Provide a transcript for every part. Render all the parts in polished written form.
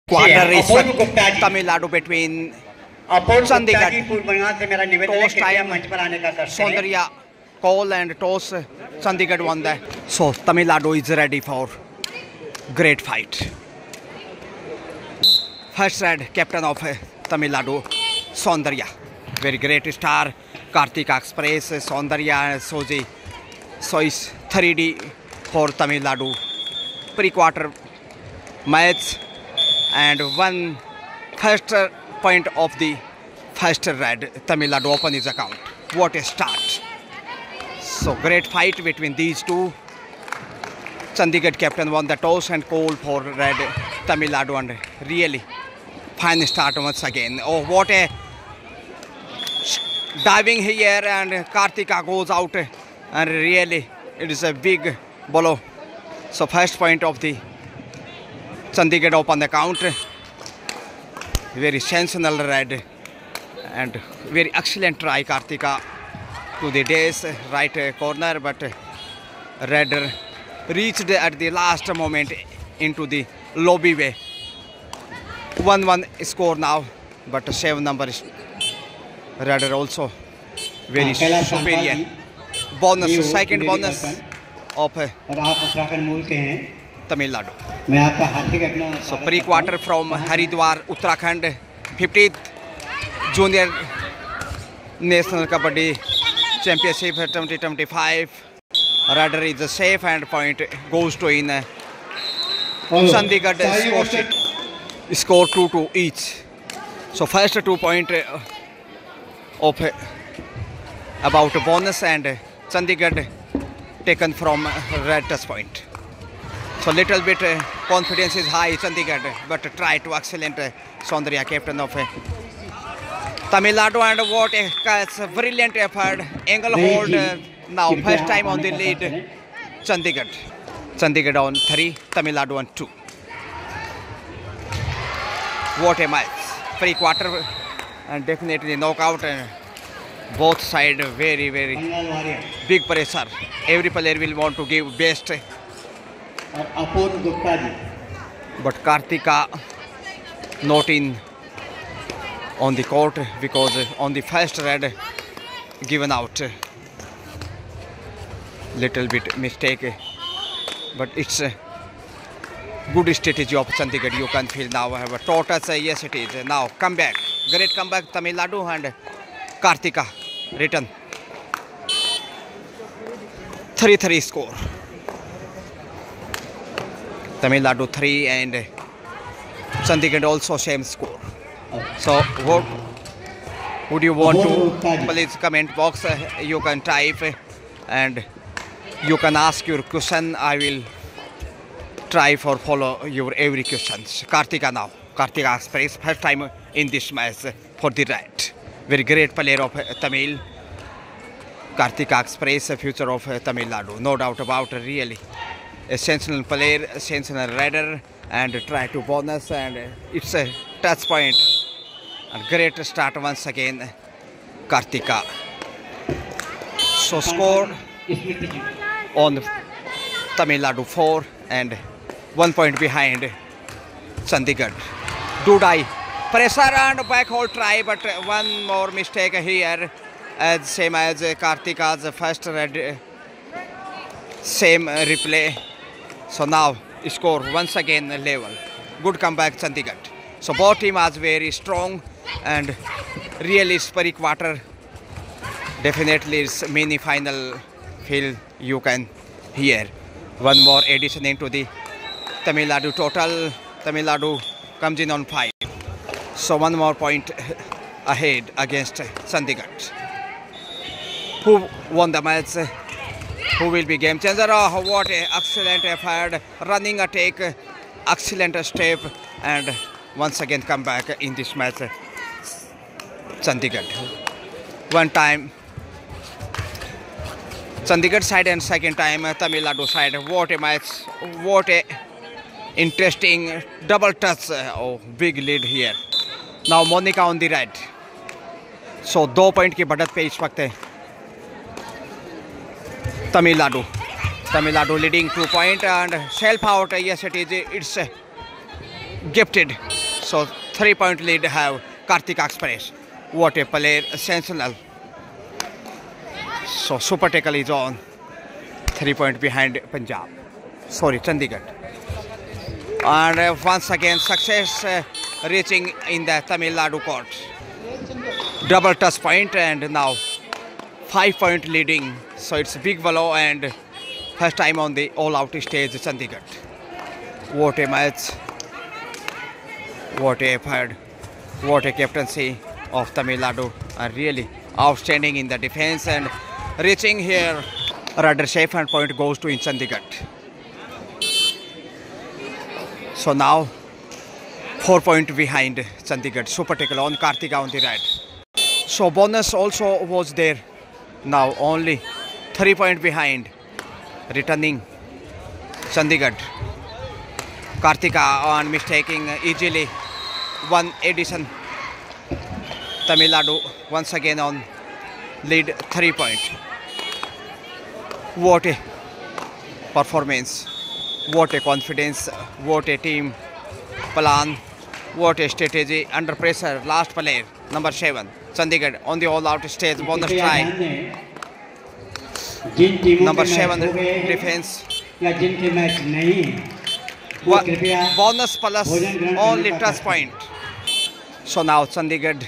Quarter is Tamil Nadu between Chandigarh. Toss time, Saundarya, Cole and toss. Chandigarh won that. So Tamil Nadu is ready for great fight. First red, captain of Tamil Nadu, Saundarya. Very great star. Kartika Express, Saundarya and Soji. So it's 3D for Tamil Nadu. Pre-quarter match. And one first point of the first red, Tamil Nadu open his account. What a start. So great fight between these two. Chandigarh captain won the toss and call for red Tamil Nadu, and really fine start once again. Oh, what a diving here, and Kartika goes out, and really it is a big blow. So first point of the Chandigarh open the count. Very sensational red and very excellent try Kartika to the days right corner, but red reached at the last moment into the lobby way. 1-1 score now, but 7 number is red also very superior. Bonus, second bonus of Tamil Nadu. So pre-quarter from Haridwar, Uttarakhand, 50th Junior National Kabaddi Championship 2025. Radar is safe and point goes to in Chandigarh score sheet. Score 2-2 each. So first 2 point of about bonus, and Chandigarh taken from red touch point. So little bit confidence is high Chandigarh, but try to excellent Saundarya captain of Tamil Nadu, and what a brilliant effort. Angle hold now first time on the lead Chandigarh. Chandigarh on 3, Tamil Nadu on 2. What a match. Pre-quarter and definitely knockout, and both sides very big pressure. Every player will want to give best. But Kartika not in on the court because on the first red given out. Little bit mistake, but it's a good strategy of Chandigarh. You can feel now have a tortoise. Yes, it is. Now comeback, great comeback Tamil Nadu, and Kartika return 3-3 score. Tamil Nadu 3 and Chandigarh also same score. So what would you want to? Please comment box. You can type and you can ask your question. I will try for follow your every questions. Kartika now. Kartika Express first time in this match for the red. Very great player of Tamil. Kartika Express, future of Tamil Nadu. No doubt about it, really. A sensational player, a sensational rider, and try to bonus, and it's a touch point. And great start once again, Kartika. So score on Tamil Nadu 4 and 1 point behind Chandigarh. Dudai pressure and back hold try, but one more mistake here, as same as Kartika's first red. Same replay. So now score once again level. Good comeback Chandigarh. So both team was very strong, and really pre-quarter definitely is mini final feel you can hear. One more addition into the Tamil Nadu total. Tamil Nadu comes in on 5. So one more point ahead against Chandigarh. Who won the match? Who will be game changer? Oh, what a excellent effort, running attack, excellent step, and once again come back in this match. Chandigarh. One time Chandigarh side and second time Tamil Nadu side. What a match, what a interesting double touch. Oh, big lead here. Now Monica on the red. So 2 point की बढ़त पे इस वक्त Tamil Nadu. Tamil Nadu leading 2 point and self out. Yes, it is. It's gifted So 3-point lead have Karthika Express. What a player, sensational. So super tackle is on. 3 point behind Punjab. Sorry, Chandigarh. And once again success reaching in the Tamil Nadu court. Double touch point and now 5-point leading. So it's a big blow and first time on the all-out stage Chandigarh. What a match. What a effort. What a captaincy of Tamil Nadu. Really outstanding in the defense and reaching here. Rather safe and point goes to in Chandigarh. So now 4 point behind Chandigarh. Super tackle on Karthika on the right. So bonus also was there. Now only 3 point behind. Returning Chandigarh. Karthika on mistaking easily. One addition. Tamil Nadu once again on lead 3 point. What a performance. What a confidence. What a team plan. What a strategy under pressure. Last player number 7 Chandigarh on the all-out stage. Bonus try. Number 7 defense. Bonus plus only touch point. So now Chandigarh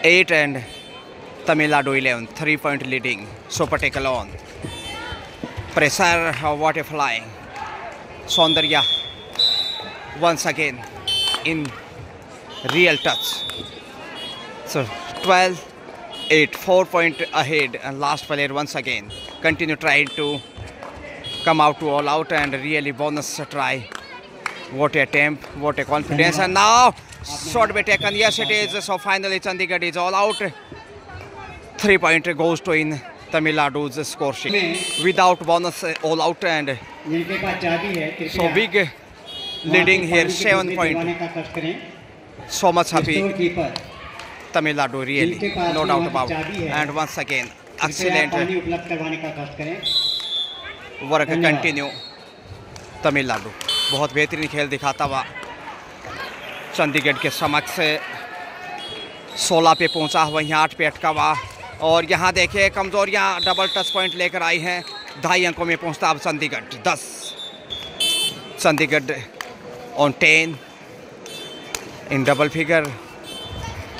8 and Tamil Nadu 11. 3 point leading. Super tackle on. Pressure. What a flying. Saundarya once again in real touch. So 12-8, 4 point ahead, and last player once again continue trying to come out to all out and really bonus try. What a attempt, what a confidence, and now shot be taken. Yes, it is. So finally Chandigarh is all out. 3 point goes to in Tamil Nadu's score sheet without bonus all out, and so big leading here 7 point. So much happy Tamil Nadu really, no doubt about. And once again excellent work continue Tamil Nadu. बहुत बेहतरीन खेल दिखाता हुआ चंडीगढ़ के समक्ष 16 पे पहुंचा हुआ, यहाँ 8 पे अटका हुआ। और यहाँ देखिए कमजोरियाँ डबल टच पॉइंट लेकर आई हैं। 2.5 अंकों में पहुंचता अब Chandigarh 10। Chandigarh on 10 in double figure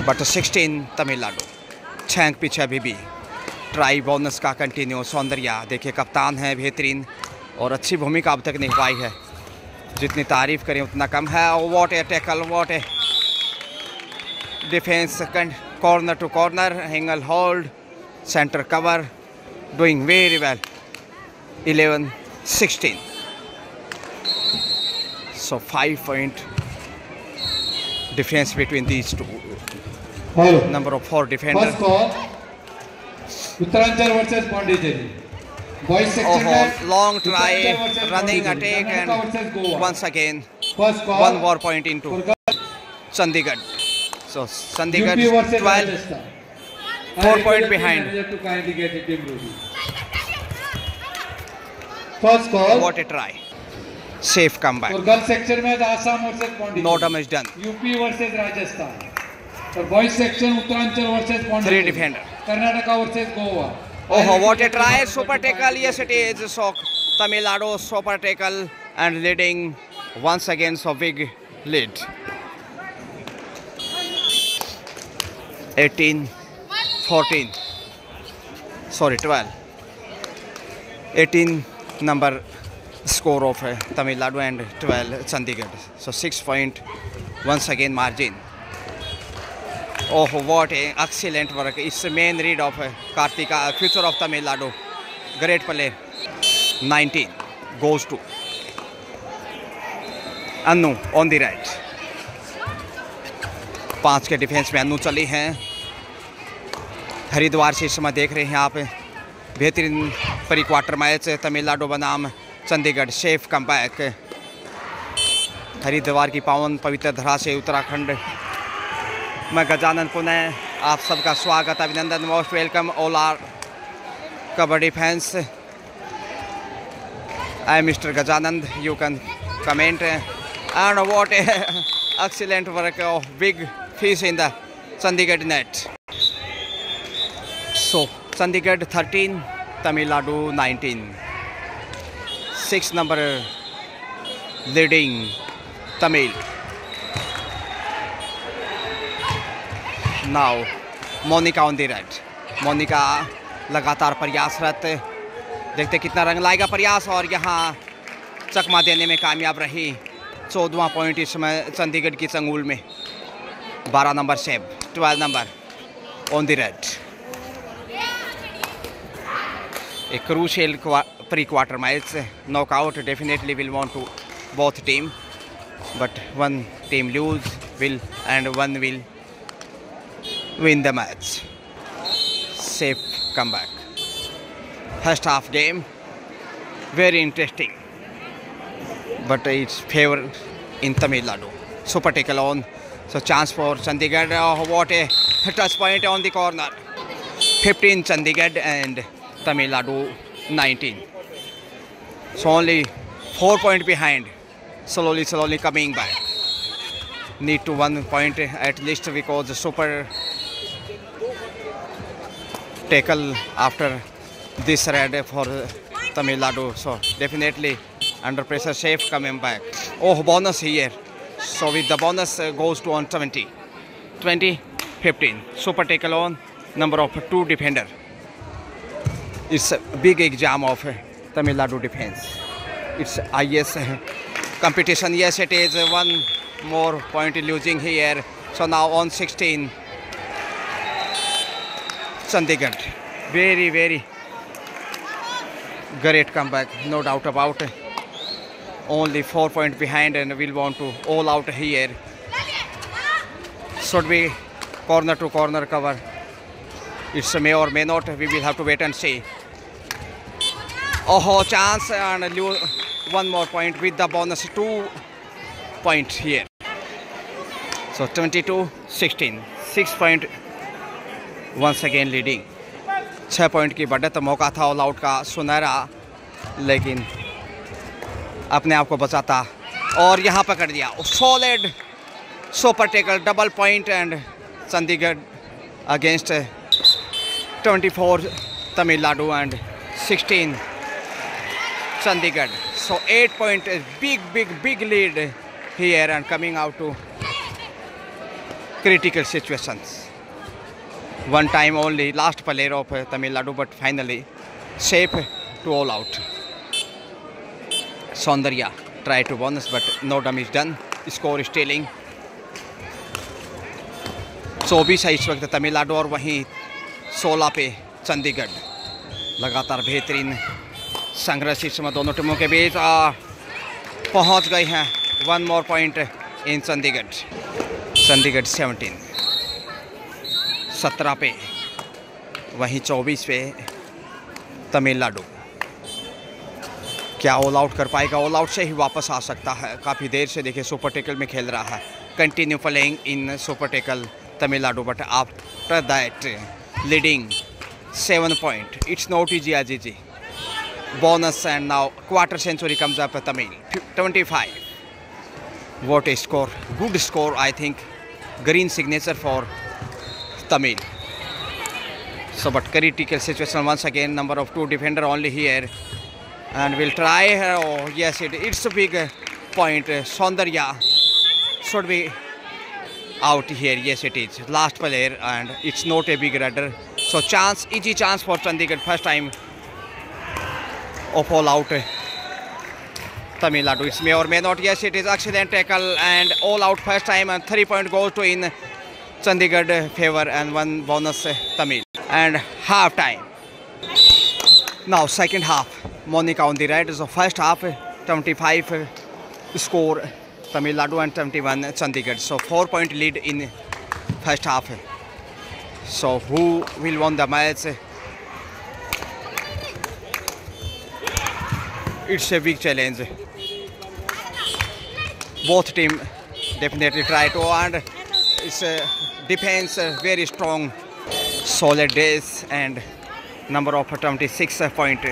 but 16 Tamil Nadu. 6 अंक पीछे अभी भी। ट्राई बोनस का कंटिन्यू। सौंदर्या देखिए कप्तान है बेहतरीन और अच्छी भूमिका अब तक निभाई है, जितनी तारीफ करें उतना कम है। What a tackle, what a defence, corner to corner, ankle hold, centre cover, doing very well. 11-16, so 5 point difference between these two. Number of 4 defenders. First call, Uttaranchal versus Pondicherry. Boys section में long try, running attack, and once again 1 more point into Chandigarh. So Chandigarh 12, 4 point behind. First call. What a try. Safe comeback. और girl section में Assam versus Pondicherry. No damage done. UP versus Rajasthan. और boys section Uttaranchal versus Pondicherry. 3 defender. Karnataka versus Goa. Oh, what a try. Super tackle. Yes, it is. So Tamil Nadu super tackle and leading once again. So big lead. 18-14. Sorry, 12. 18 number score of Tamil Nadu and 12 Chandigarh. So 6 point once again margin. Oh, what a excellent work. It's the main read of Karthika, future of Tamil Nadu. Great play. 19 goes to Annu on the right. 5 के defence में अन्नू चली हैं। हरिद्वार से इस समय देख रहे हैं आप। बेहतरीन प्री क्वार्टर मैच तमिलनाडु बनाम चंडीगढ़। Safe comeback. हरिद्वार की पावन पवित्र धरा से उत्तराखंड मैं गजानंद पुनः आप सबका स्वागत, अभिनंदन, most welcome all our kabaddi fans. I am mister Gajanand, you can comment. And what excellent work of big fish in the Chandigarh net. So Chandigarh 13, Tamil Nadu 19. 6 number leading Tamil. Now Monica on the red. Monica लगातार प्रयासरत, देखते कितना रंग लाएगा प्रयास, और यहाँ चकमा देने में कामयाब रही। 14वां पॉइंट इस समय चंडीगढ़ की चंगुल में। 12 number save, 12 number on the red. A crucial pre-quarter match, knockout definitely will want to both team, but one team lose will and one will win the match. Safe comeback. First half game very interesting, but it's favor in Tamil Nadu. Super tackle on, so chance for Chandigarh. Oh, what a touch point on the corner. 15 Chandigarh and Tamil Nadu 19. So only 4 points behind. Slowly coming back. Need to 1 point at least, because the super tackle after this red for Tamil Nadu. So definitely under pressure, safe coming back. Oh, bonus here. So with the bonus goes to on 20. 20-15. Super tackle on, number of 2 defender. It's a big exam of Tamil Nadu defense. It's IS competition. Yes, it is. 1 more point losing here. So now on 16. Chandigarh. Very great comeback, no doubt about it. Only 4 points behind and will want to all out here. Should be corner to corner cover. It's may or may not. We will have to wait and see. Oh, chance and lose 1 more point with the bonus 2 points here. So 22-16. 6 point once again leading. 6 point की बढ़त, मौका था all out का सुनहरा, लेकिन अपने आप को बचाता और यहाँ पकड़ दिया। Solid super tackle, double point and Chandigarh against 24 Tamil Nadu and 16 Chandigarh. So 8 point is big lead here and coming out to critical situations. One time only, last player of Tamil Nadu, but finally safe to all out. Saundarya tried to bonus, but no damage done. Score stealing. 24 है इस वक्त तमिलनाडु और वहीं 16 पे चंडीगढ़। लगातार बेहतरीन संघर्ष इस समय दोनों टीमों के बीच पहुंच गए हैं। 1 more point इन चंडीगढ़। चंडीगढ़ 17 पे, वहीं 24 पे तमिलनाडु। क्या ऑल आउट कर पाएगा? ऑल आउट से ही वापस आ सकता है। काफ़ी देर से देखिए सुपर टेकल में खेल रहा है। Continue playing in super tackle Tamil Nadu, but after that leading 7 point. It's not easy, Ajiji. Bonus and now quarter century comes up Tamil. 25. What a score. Good score, I think. Green signature for Tamil. So but critical situation once again. Number of 2 defender only here. And we'll try. Oh yes, it's a big point. Saundarya should be out here. Yes, it is. Last player and it's not a big rudder. So chance, easy chance for Chandigarh. First time of all out Tamil Nadu. It's may or may not. Yes, it is excellent tackle and all out first time, and 3 point goes to in Chandigarh favor and 1 bonus Tamil. And half time. Now second half. Monica on the right. So first half 25 score Tamil Nadu and 21 Chandigarh. So 4 point lead in first half. So who will win the match? It's a big challenge. Both team definitely try to, and it's a defense very strong, solid days, and number of 26 point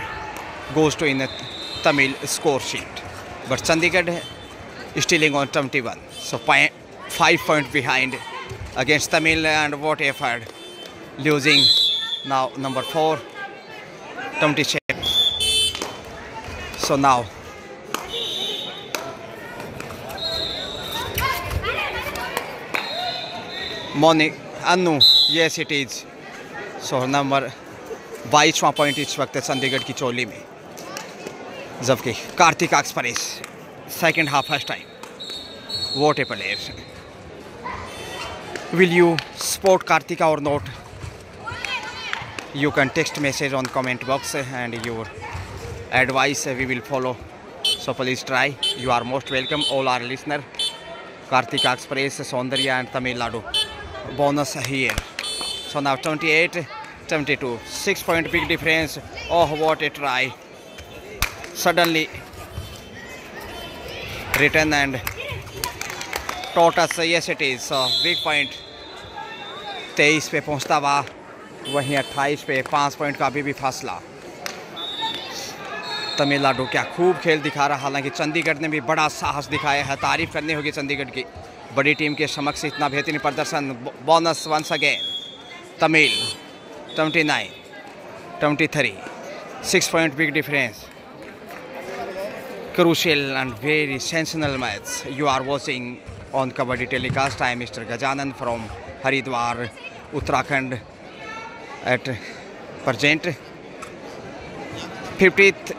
goes to in the Tamil score sheet. But Chandigarh is stealing on 21. So 5 points behind against Tamil, and what effort, losing now number 4, 27. So now Anu, yes it is. So number 22वां point इस वक्त चंडीगढ़ की चोली में, जबकि Kartik express second half first time. What a player. Will you support Kartika or not? You can text message on comment box and your advice we will follow. So please try. You are most welcome, all our listener. Kartika Express, Saundarya and Tamil Nadu. Bonus here. So now 28-22. 6 point big difference. Oh, what a try. Suddenly return and Tortoise, yes it is. Big point. 23 पे पहुंचता हुआ, वहीं 28 पे 5 point का अभी भी फासला. तमिलनाडु क्या खूब खेल दिखा रहा. हालांकि चंडीगढ़ ने भी बड़ा साहस दिखाया है. तारीफ करनी होगी चंडीगढ़ की. बड़ी टीम के समक्ष इतना बेहतरीन प्रदर्शन. Bonus once again. Tamil 29-23. 6 point big difference. Crucial and very sensational match. You are watching on Kabaddi telecast. I am Mr. Gajanan from Haridwar, Uttarakhand at present. 50th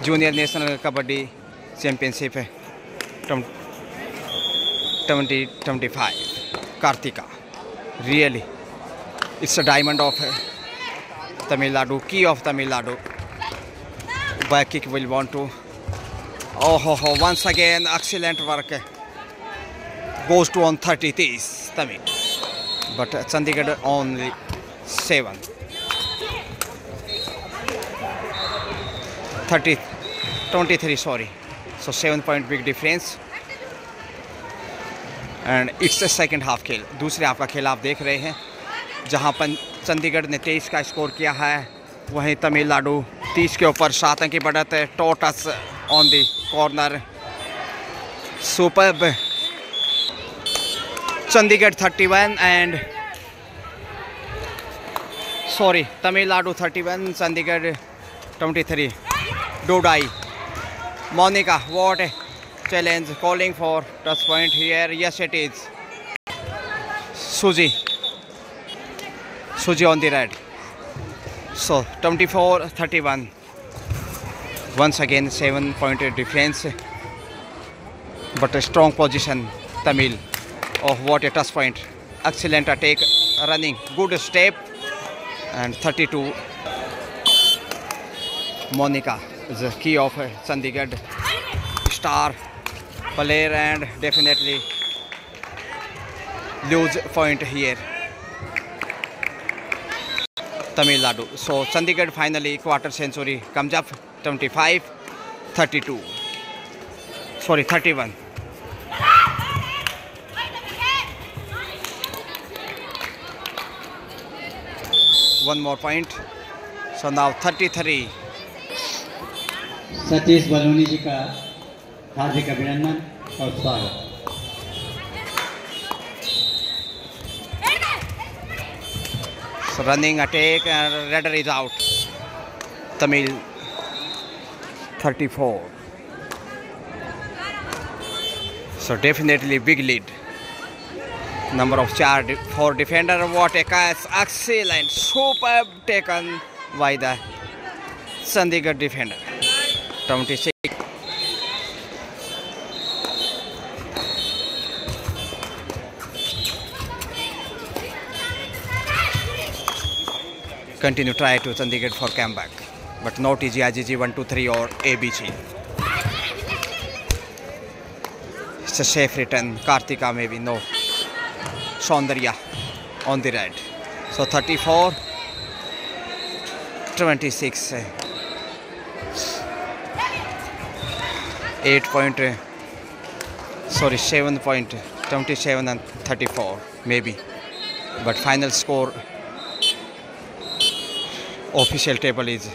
Junior National Kabaddi Championship 2025. Kartika. Really, it's a diamond of Tamil Nadu, key of Tamil Nadu. Back kick will want to. Oh, once again, excellent work. Goes to on 30 tees, Tamil. But Chandigarh only 7. 23, sorry. So 7 point big difference. And it's the second half खेल. दूसरे half का खेल आप देख रहे हैं, जहां पर चंडीगढ़ ने 23 का स्कोर किया है, वहीं तमिलनाडु 30 के ऊपर 7 अंक की बढ़त है. टोटस on the corner. Superb. Chandigarh 31 and sorry, Tamil Nadu 31, Chandigarh 23. Dodai. Monica, what a challenge, calling for touch point here. Yes, it is. Suji on the red. So 24-31. Once again 7 point difference, but a strong position Tamil. Oh, what a touch point. Excellent attack, running, good step. And 32. Monica is the key of Chandigarh. Star player and definitely lose point here. Tamil Nadu. So Chandigarh finally quarter century comes up. 25-32. Sorry, 31. One more point. So now 33. Satish Baluni ji का हार्दिक अभिनंदन और स्वागत. So running attack and Redder is out. Tamil 34. So definitely big lead. Number of 4 defender. What a catch. Excellent. Superb taken by the Chandigarh defender. 26. Continue try to Chandigarh for comeback, but not easy. IGG 1-2-3 or ABC. It's a safe return. Kartika maybe no. Saundarya on the red. So 34-26. 8 point. Sorry, 7 point. 27 and 34 maybe. But final score. Official table is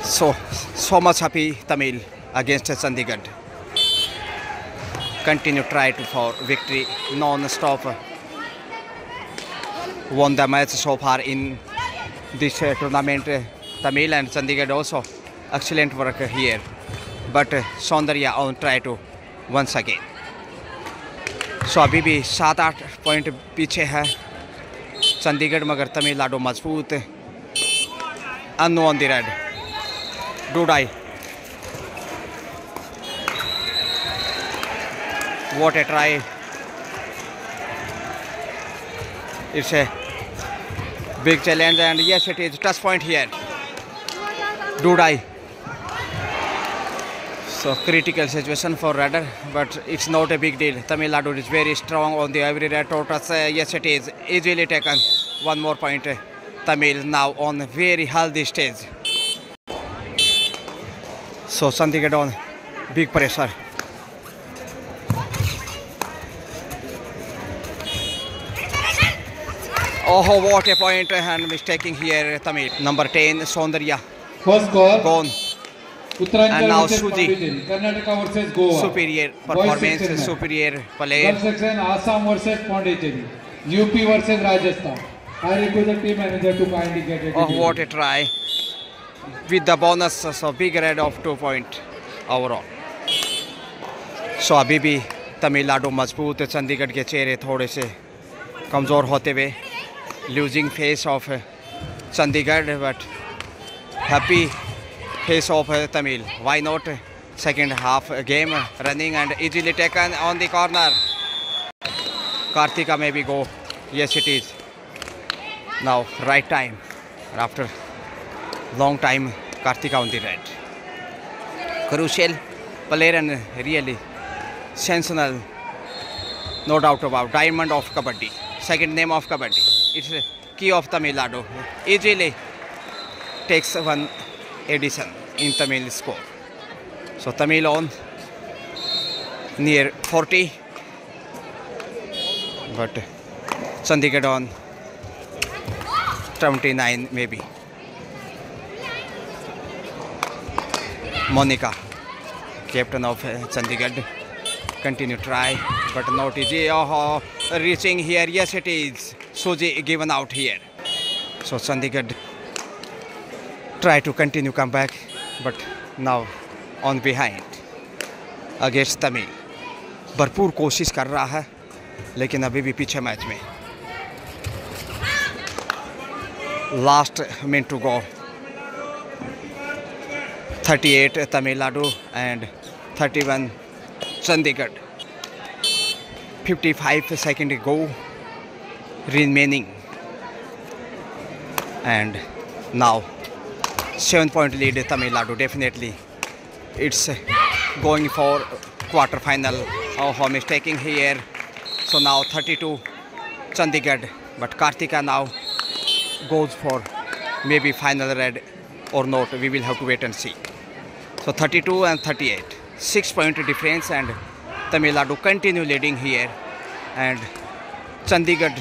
So much happy Tamil against Chandigarh. Continue try to for victory non-stop. Won the match so far in this tournament. Tamil and Chandigarh also excellent work here. But Saundarya on try to once again. So अभी भी 7-8 point पीछे है चंडीगढ़, मगर तमिलनाडु मजबूत. Annu on the red. Dudai. What a try. It's a big challenge, and yes, it is touch point here. Dudai. So critical situation for Radar, but it's not a big deal. Tamil Nadu is very strong on the every red tortoise. Yes, it is easily taken. One more point. Tamil now on very healthy stage. So Chandigarh on big pressure. Oh, what a point and mistaking here. Tamil number 10 Saundarya First score. gone. Uttaranchal And now versus Suji. Pondicherry. Karnataka versus Goa. Superior Boys performance, section में. superior play. Girls section Assam versus Pondicherry. UP versus Rajasthan. I request the team manager to kindly get it. Oh, what a try. With the bonus, so big red of 2 point overall. So अभी भी तमिलनाडु मजबूत, चंडीगढ़ के चेहरे थोड़े से कमज़ोर होते हुए. Losing face of Chandigarh, but happy face of Tamil. Why not? Second half game running and easily taken on the corner. Karthika maybe go. Yes, it is. Now right time. After long time, Karthika on the red. Crucial player and really sensational. No doubt about diamond of Kabaddi. Second name of Kabaddi. It's a key of Tamil Nadu. Easily takes one addition in Tamil score. So Tamil on near 40, but Chandigarh on 29 maybe. Monica, captain of Chandigarh, continue try, but not easy. Oh, reaching here. Yes, it is. Suji given out here. So Chandigarh try to continue come back, but now on behind against Tamil. भरपूर कोशिश कर रहा है, लेकिन अभी भी पीछे match में. Last minute to go. 38 Tamil Nadu and 31 Chandigarh. 55 seconds go remaining, and now 7 point lead Tamil Nadu. Definitely it's going for quarter final. Oh, mistaking here. So now 32 Chandigarh, but Karthika now goes for maybe final red or not. We will have to wait and see. So 32 and 38, 6 point difference, and Tamil Nadu continue leading here, and Chandigarh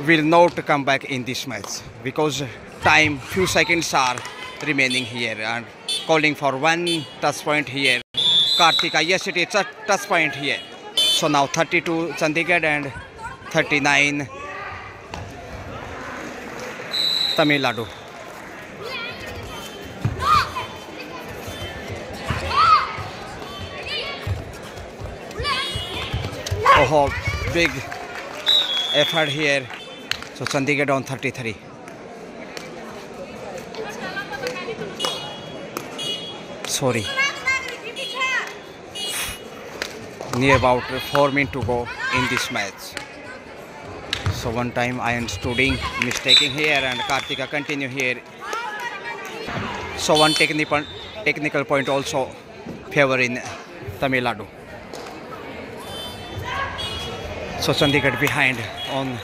will not come back in this match because time few seconds are remaining here, and calling for one touch point here. Karthika, yes, it is a touch point here. So now 32 Chandigarh and 39 Tamil Nadu. Oh, big effort here. So Chandigarh on 33. Sorry. Near about 4 minutes to go in this match. So one time I am studying, mistaking here, and Karthika continue here. So one technical point also favor in Tamil Nadu. So Chandigarh behind on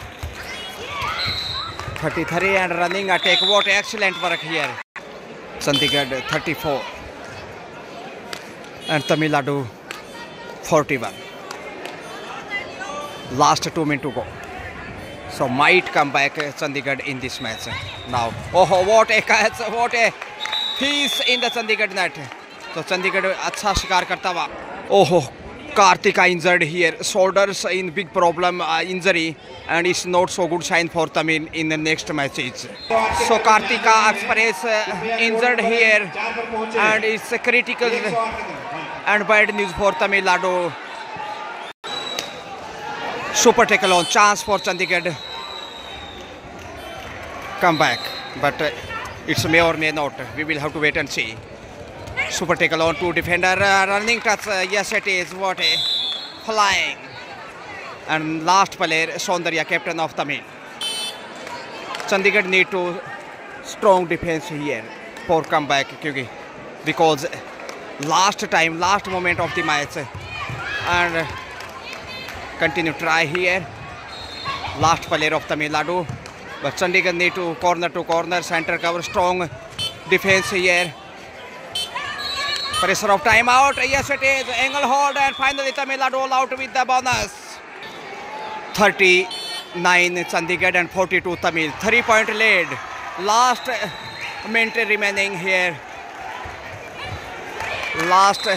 33 and running attack. What excellent work here. Chandigarh 34 and Tamil Nadu 41. Last 2 minutes to go. So might come back Chandigarh in this match now. Oh, what a catch! What a piece in the Chandigarh net. So Chandigarh अच्छा शिकार करता हुआ. Oh, Kartika injured here. Shoulders in big problem injury, and it's not so good sign for Tamil in the next matches. So Kartika Express injured here, and it's critical and bad news for Tamil Nadu. Super tackle on, chance for Chandigarh come back, but it's may or may not. We will have to wait and see. Super tackle on to defender, running touch. Yes, it is. What a flying. And last player, Saundarya, captain of Tamil. Chandigarh need to strong defense here for comeback, because last moment of the match, and continue try here. Last player of Tamil Nadu, but Chandigarh need to corner, center cover, strong defense here. Pressure of timeout. Yes, it is. Angle hold, and finally Tamil Nadu all out with the bonus. 39 Chandigarh and 42 Tamil. 3-point lead. Last minute remaining here. Last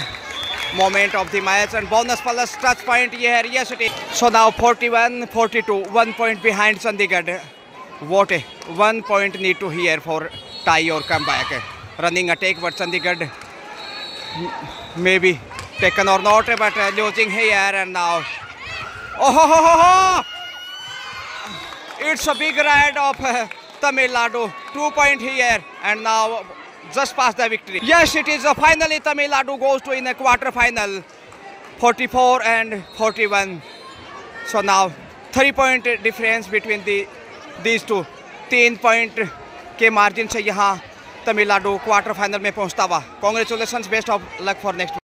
moment of the match, and bonus plus touch point here. Yes, it is. So now 41-42. 1 point behind Chandigarh. What a 1 point need to here for tie or comeback. Running attack, but Chandigarh maybe taken or not, but losing here, and now it's a big ride of Tamil Nadu. 2 point here, and now just past the victory. Yes, it is. Finally Tamil Nadu goes to in a quarter final, 44 and 41. So now 3-point difference between these two. 3 point के margin से यहाँ Tamil Nadu quarter final में पहुंचता हुआ. Congratulations, best of luck for next.